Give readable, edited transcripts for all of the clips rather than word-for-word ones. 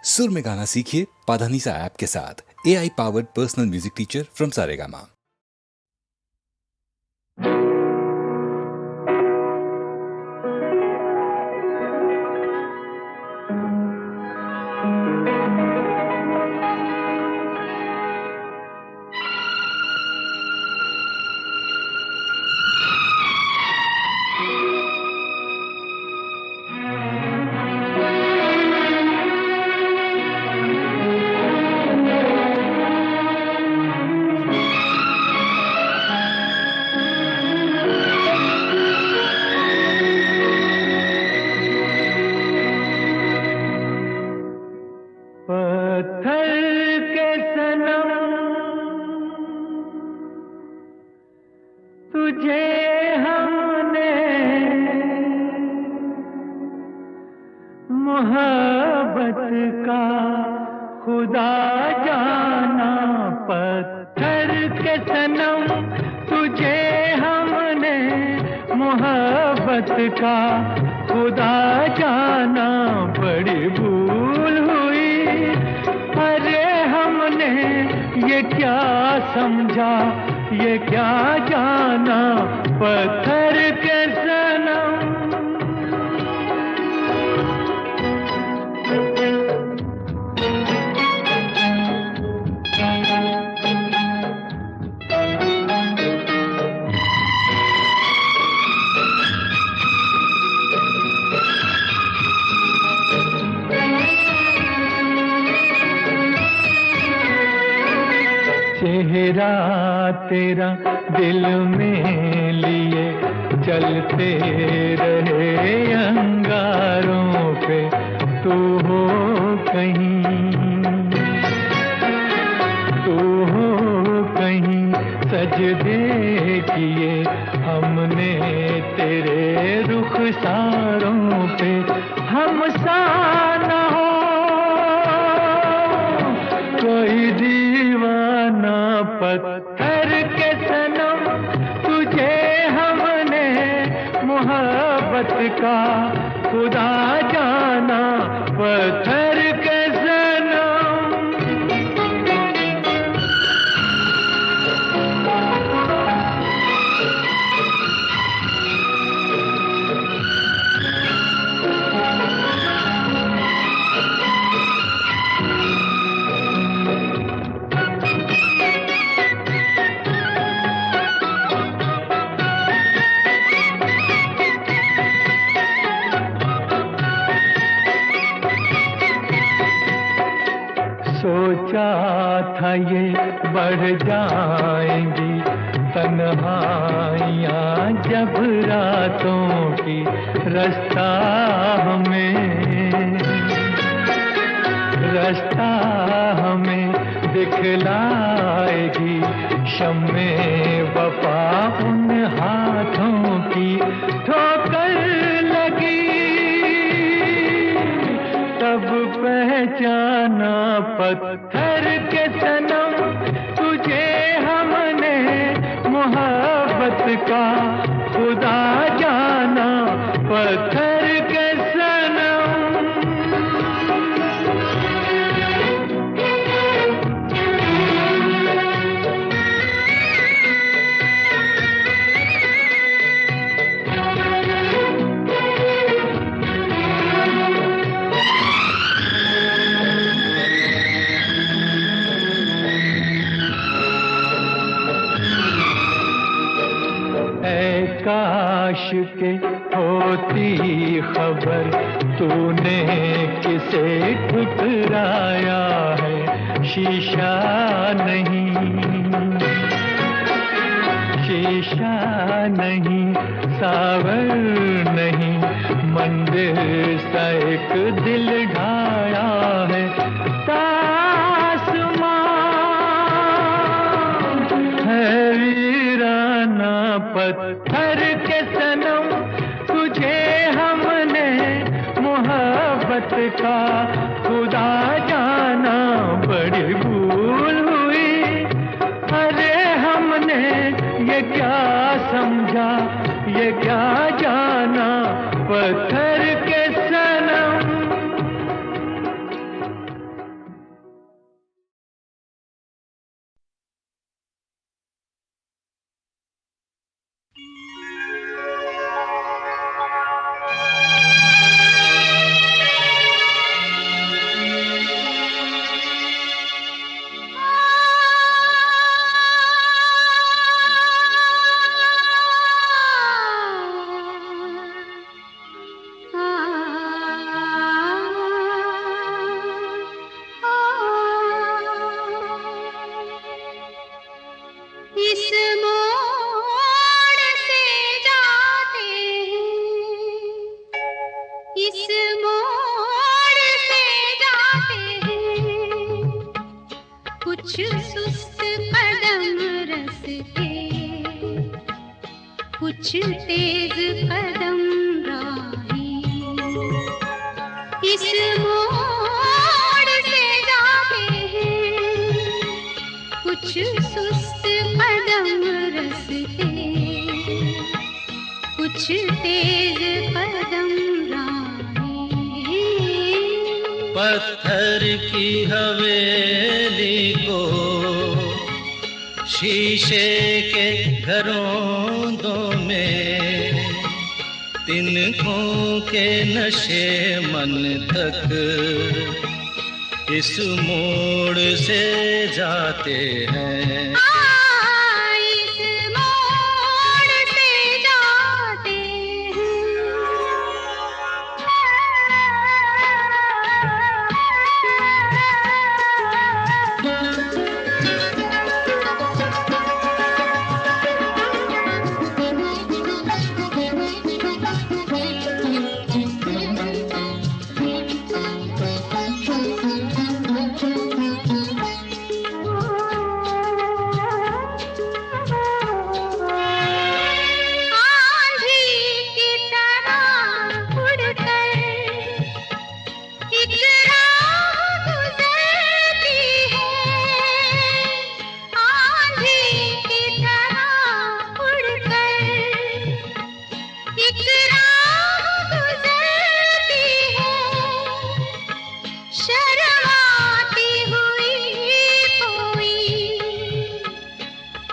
सुर में गाना सीखिए पाधानीसा ऐप के साथ। AI powered personal music teacher from Saregama. चेहरा तेरा दिल में लिए चलते रहे अंगारों पे, तू हो कहीं सजदे किए हमने तेरे रुखसारों पे। हम सा न हो कोई दीवाना पत्थर के सनम, तुझे हमने मोहब्बत का खुदा जाना, पत्थर के सनम। सोचा था ये बढ़ जाएंगी तन्हाइयाँ जब रातों की, रास्ता हमें दिखलाएगी शम्मे वफा उन हाथों की। ठोकर लगी तब पहचाना पत्थर के सनम, तुझे हमने मोहब्बत का खुदा जाना, पत्थर के सनम। काश के होती खबर तूने किसे ठुकराया है, शीशा नहीं सावर नहीं, मंदिर सा एक दिल ढाया है। पत्थर के सनम, तुझे हमने मोहब्बत का खुदा जाना, बड़ी भूल हुई। अरे हमने ये क्या समझा, ये क्या जाना, पत्थर के सनम। तेज कदम राही इस मोड़ से जाते हैं, कुछ सुस्त कदम रस्ते, कुछ तेज कदम राही। पत्थर की हवेली को शीशे के घरों में, तिनकों के नशे मन तक इस मोड़ से जाते हैं। इस मोड़ से जाते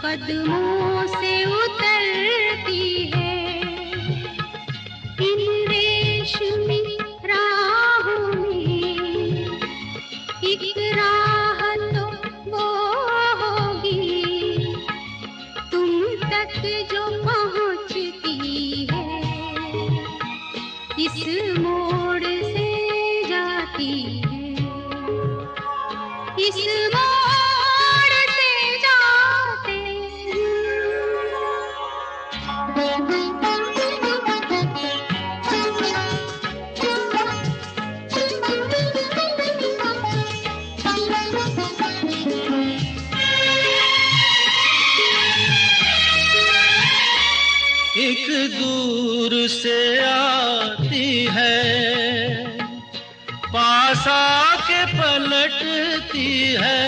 कदमों से उतरती है, इन रेशमी राहों में एक राह तो वो होगी तुम तक जो पहुंचती है, इस मोड़ से जाती है, इस मोड़ से जाते एक दूर से आती है, पास आके पलटती है।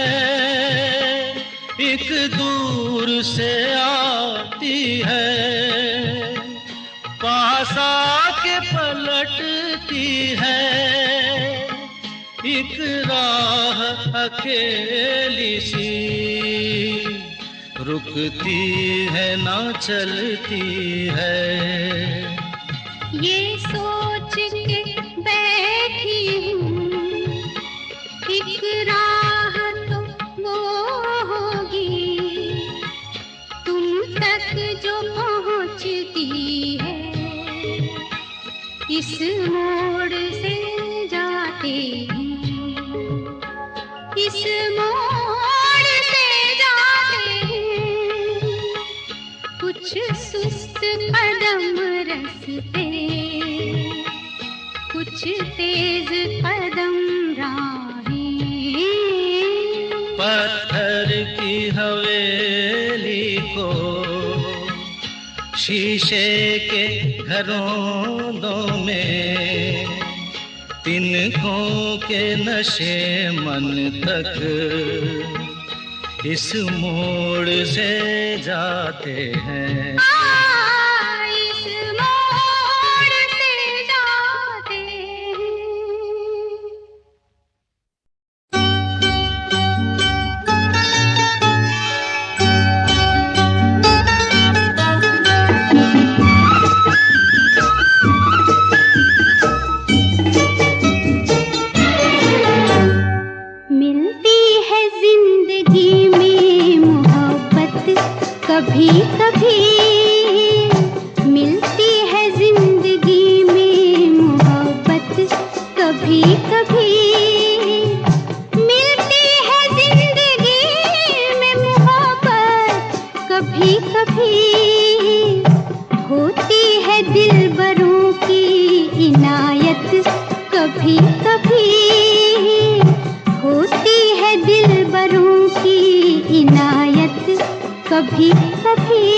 एक दूर से आती है, पास आके पलटती है। एक राह अकेली सी रुकती है ना चलती है। ये सोच के बैठी हूँ एक राह तो वो होगी तुम तक जो पहुँचती है, इस मोड़ से जाते हैं, इस मोड़ से जाते हैं, कुछ सुस्त कदम रस्ते, कुछ तेज कदम राही। पत्थर की हवेली को शीशे के घरों में, तिनकों के नशे मन तक इस मोड़ से जाते हैं। इस मोड़ से जाते मिलती है जिंदगी में मोहब्बत कभी कभी, मिलती है जिंदगी में मोहब्बत कभी कभी, मिलती है जिंदगी में मोहब्बत कभी कभी, होती है दिलबरों की इनायत कभी कभी, होती है दिलबरों की इनायत कभी कभी।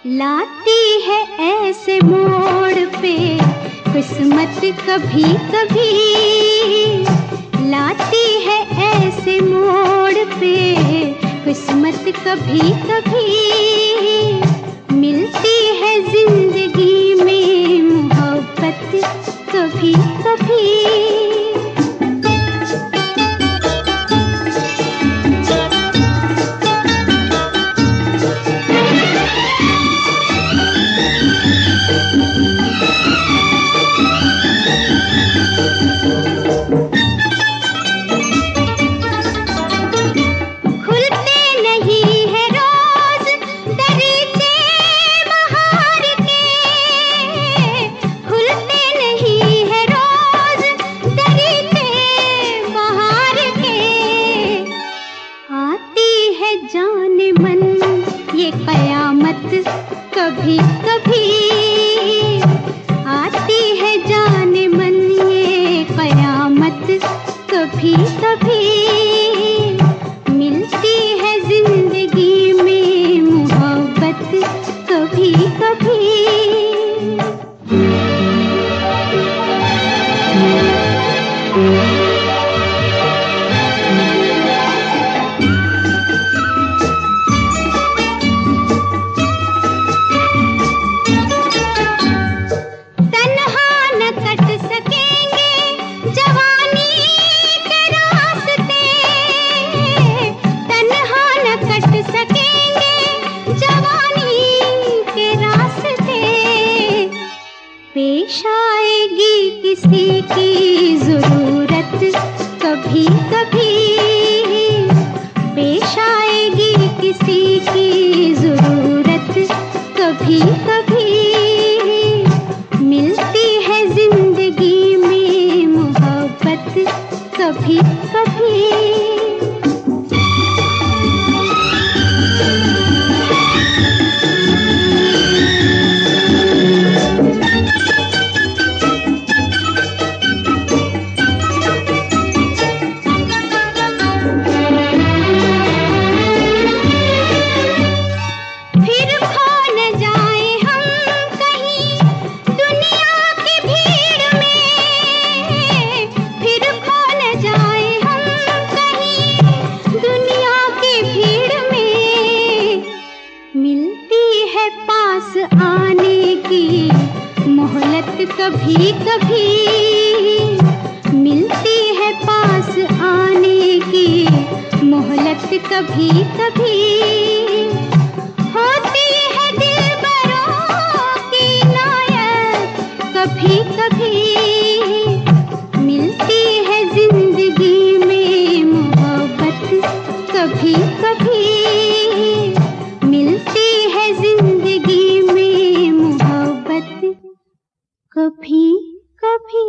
लाती है ऐसे मोड़ पे किस्मत कभी कभी, लाती है ऐसे मोड़ पे किस्मत कभी कभी, मिलती है जिंदगी में मोहब्बत कभी कभी। कभी कभी आती है जाने मन ये कयामत, कभी कभी मिलती है जिंदगी में मोहब्बत कभी कभी। पेश आएगी किसी की जरूरत कभी कभी, पेश आएगी किसी की जरूरत कभी कभी, मिलती है जिंदगी में मोहब्बत कभी कभी। कभी कभी मिलती है पास आने की मोहलत, कभी कभी होती है दिलबरों की नायत, कभी कभी मिलती है जिंदगी में मोहब्बत, कभी कभी मिलती है जिंदगी में मोहब्बत कभी कभी।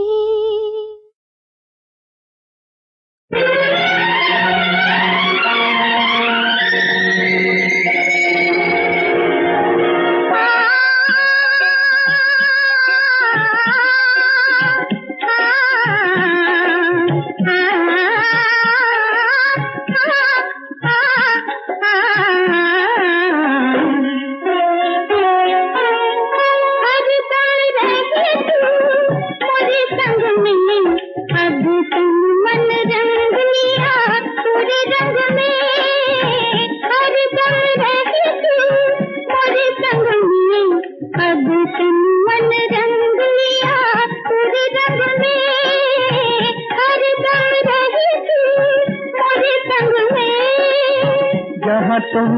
जहाँ तुम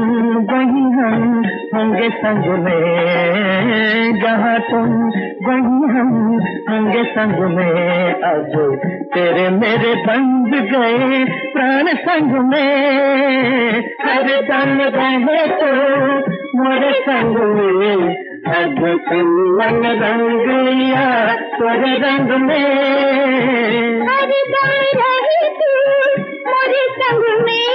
वहीं हम होंगे संग में, जहाँ तुम वहीं हम होंगे संग में, अब तेरे मेरे बंध गए प्राण संग में, हर दम रहे तो मोरे संग में, अब तुम मन रंग लिया तोरे रंग में, हर दम रहे तू मोरे संग में।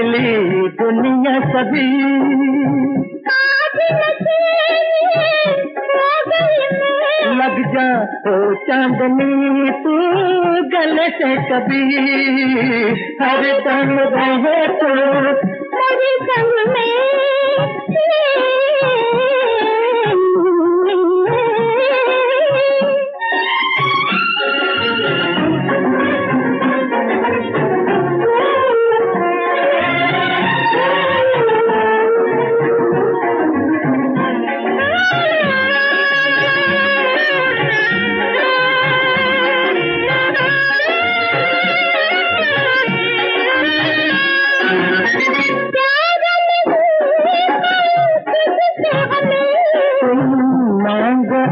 मिली दुनिया सभी लग जा तो चांदनी तू गले से कभी हर दम रहे तो मेरे संग में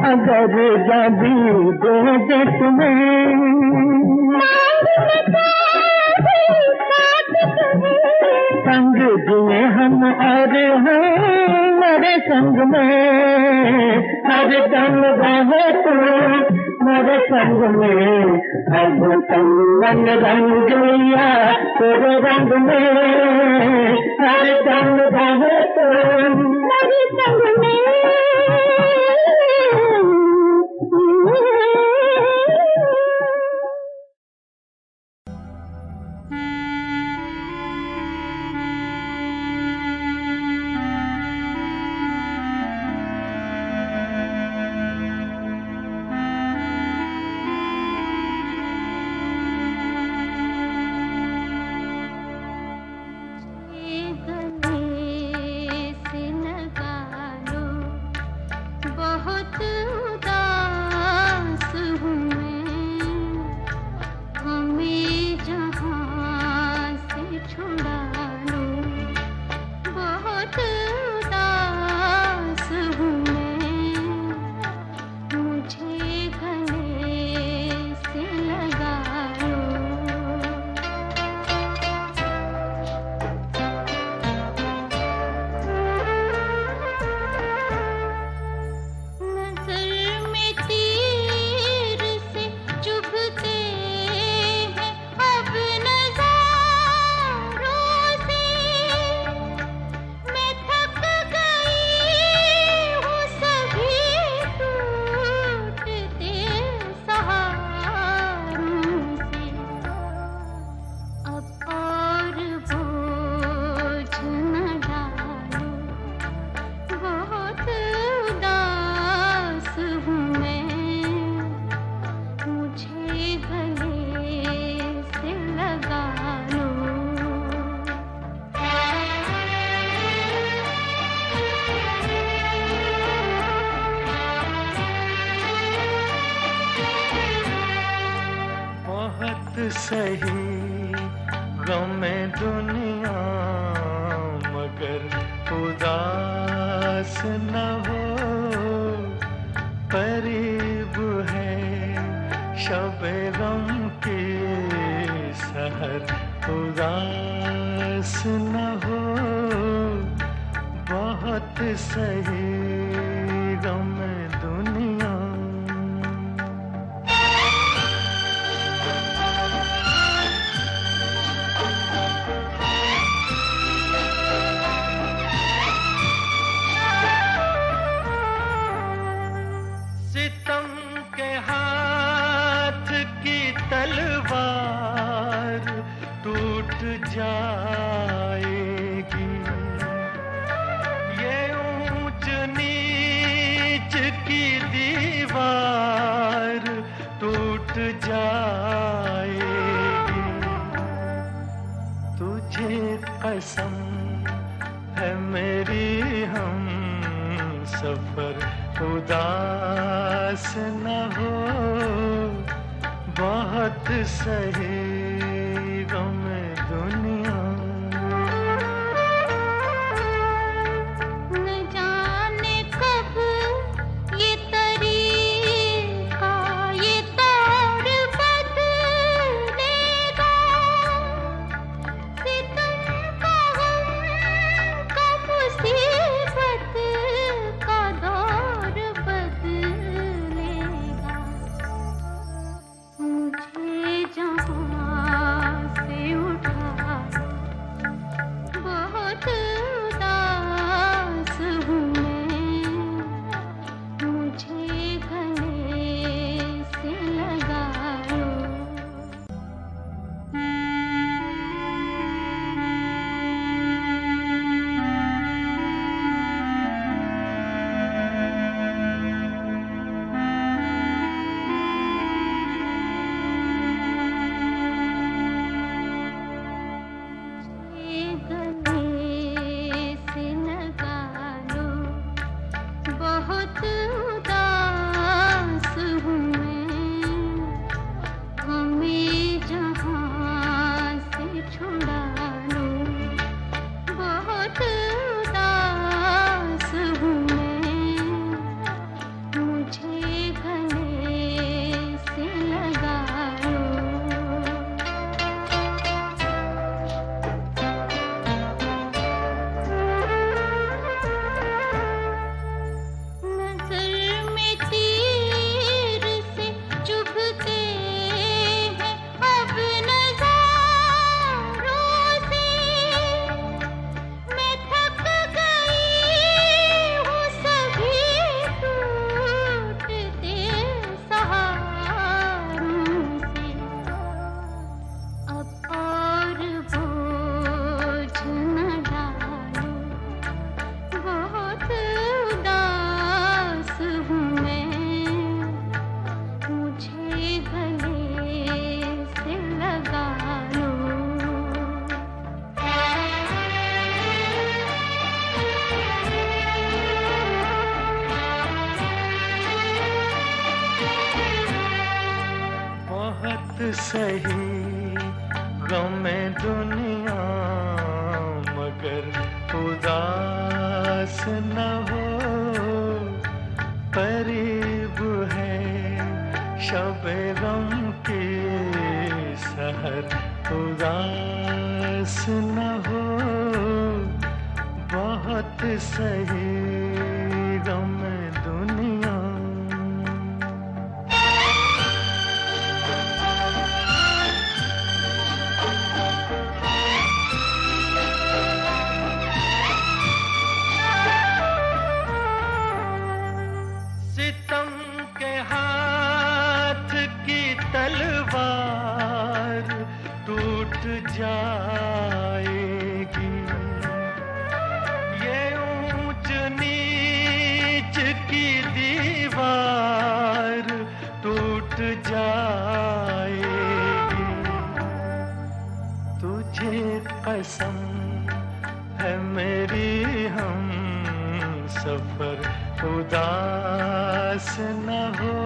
अगर जाबी दे तुम्हें संग जिए हम और मेरे संग में हर दम रहे तो मेरे संग में अब संगन रंग लिया तेरे रंग में हर दम रहे तो मेरे संग में सही गम दुनिया मगर उदास न हो करीब है शब गम की सहर उदास न हो बहुत सही गम दुनिया तलवार टूट जाएगी ये ऊंच नीच की दीवार टूट जाएगी तुझे कसम है मेरी हम सफर उदास न हो बहुत सही गम दुनिया न जाने कब ये तरीका ये तौर बदलेगा सितम का गम का मुसीबत का दौर बदलेगा मुझे जहाँ से सही गम में दुनिया मगर उदास न हो, करीब है शबे गम की सहर, उदास न हो, बहुत सही गम में दुनिया। सितम के हाथ की तलवार टूट जाएगी, ये ऊंच नीच की दीवार टूट जाएगी। तुझे कसम है मेरी हम सफर, उदास न हो,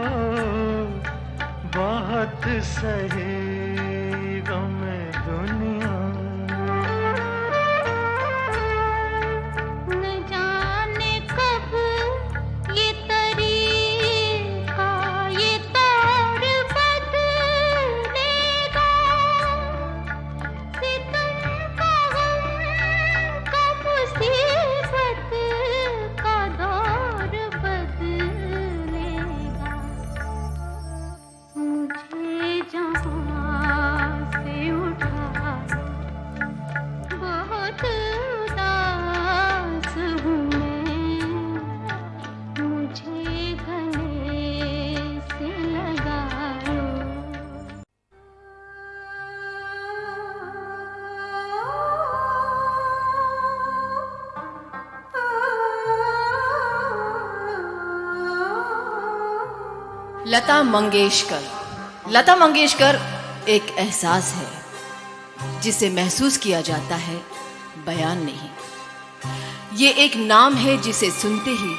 बहुत सही गम दुनिया। न जाने कब ये तरीका ये तौर बदलेगा, सितम का गम का मुसीबत का दौर बदलेगा। मुझे जहाँ से उठा बहुत उदास हूँ मैं, मुझे गले से लगा लो। लता मंगेशकर। लता मंगेशकर एक एहसास है जिसे महसूस किया जाता है, बयान नहीं। ये एक नाम है जिसे सुनते ही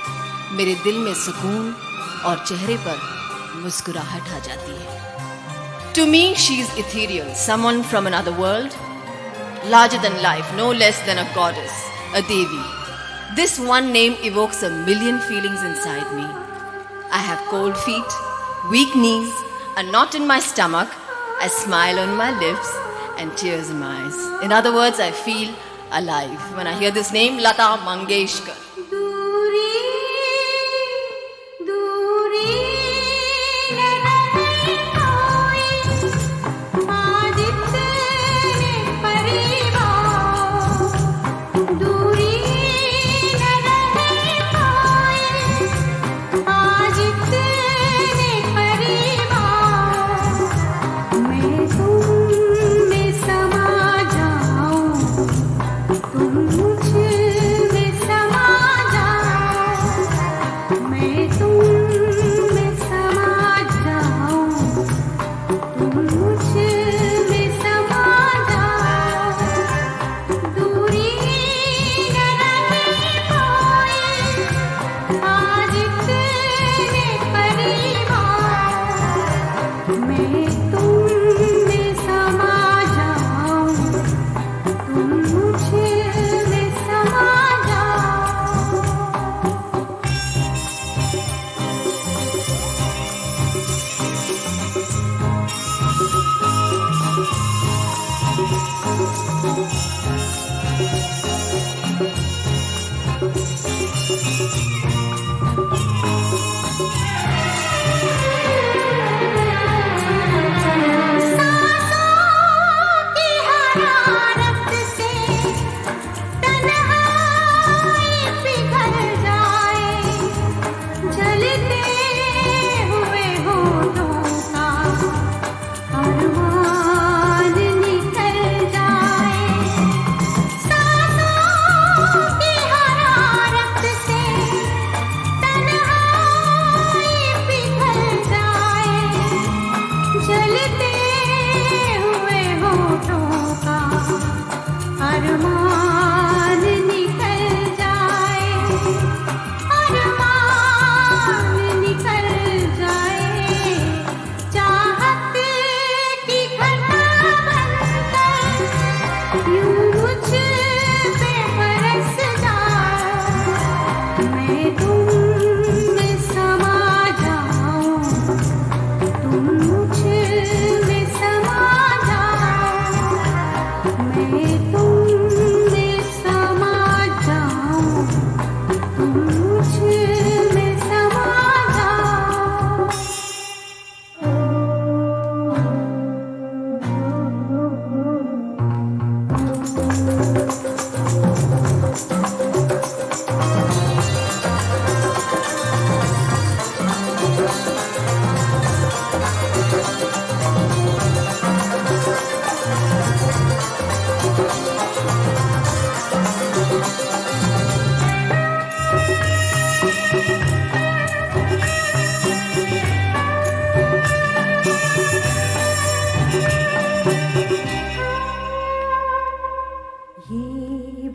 मेरे दिल में सुकून और चेहरे पर मुस्कुराहट आ जाती है। To me, she is ethereal, someone from another world, larger than life, no less than a goddess, a devi. This one name evokes a million feelings inside me. I have cold feet, weak knees, a knot in my stomach, a smile on my lips, and tears in my eyes. In other words, I feel alive when I hear this name, Lata Mangeshkar. दूरी दूरी न रहे कोई, आज इतने परिवार, दूरी न रहे कोई, आज इतने परिवार, मैं तुम में समा जाऊं, तुम मुझ में समा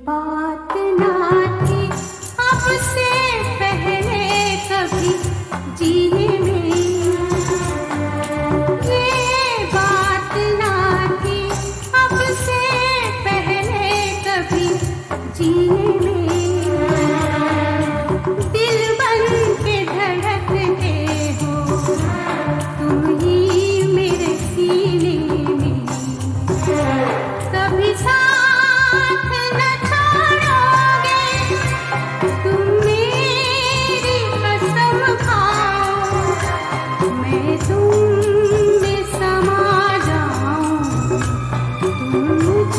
बात ना थी अब से पहले कभी जीने में, ये बात ना थी अब से पहले कभी जीने में। दिल बन के धड़कते हो तुम ही मेरे सीने में, कभी साथ न छोड़ोगे तुम मेरी कसम खाओ, मैं तुम में समा जाऊं, तुम मुझ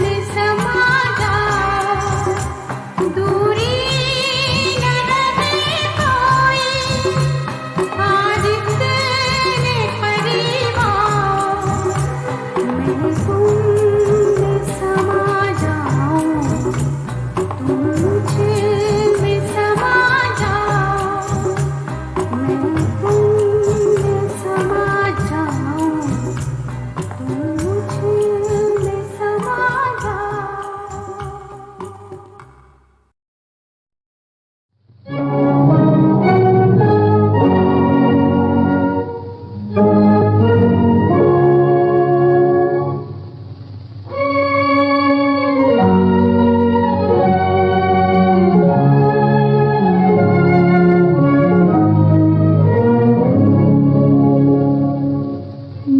में समा जाओ, दूरी न रहे कोई, आज इतने करीब आओ, मैं तुम में समा जाऊं, तुम मुझ में समा जाओ, मैं तुम में समा जाऊं, तुम मुझ में समा जाओ।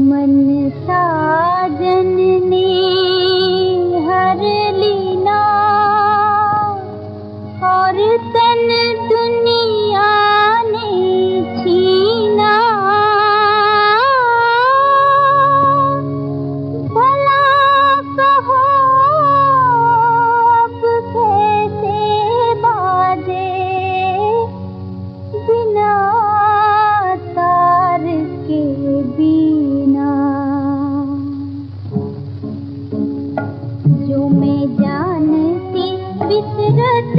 मन साजन ने हर लीना और तन दुनिया ने छीना, भला कहो अब कैसे बाजे बिना तार के बिना, जो मैं जानती फितरत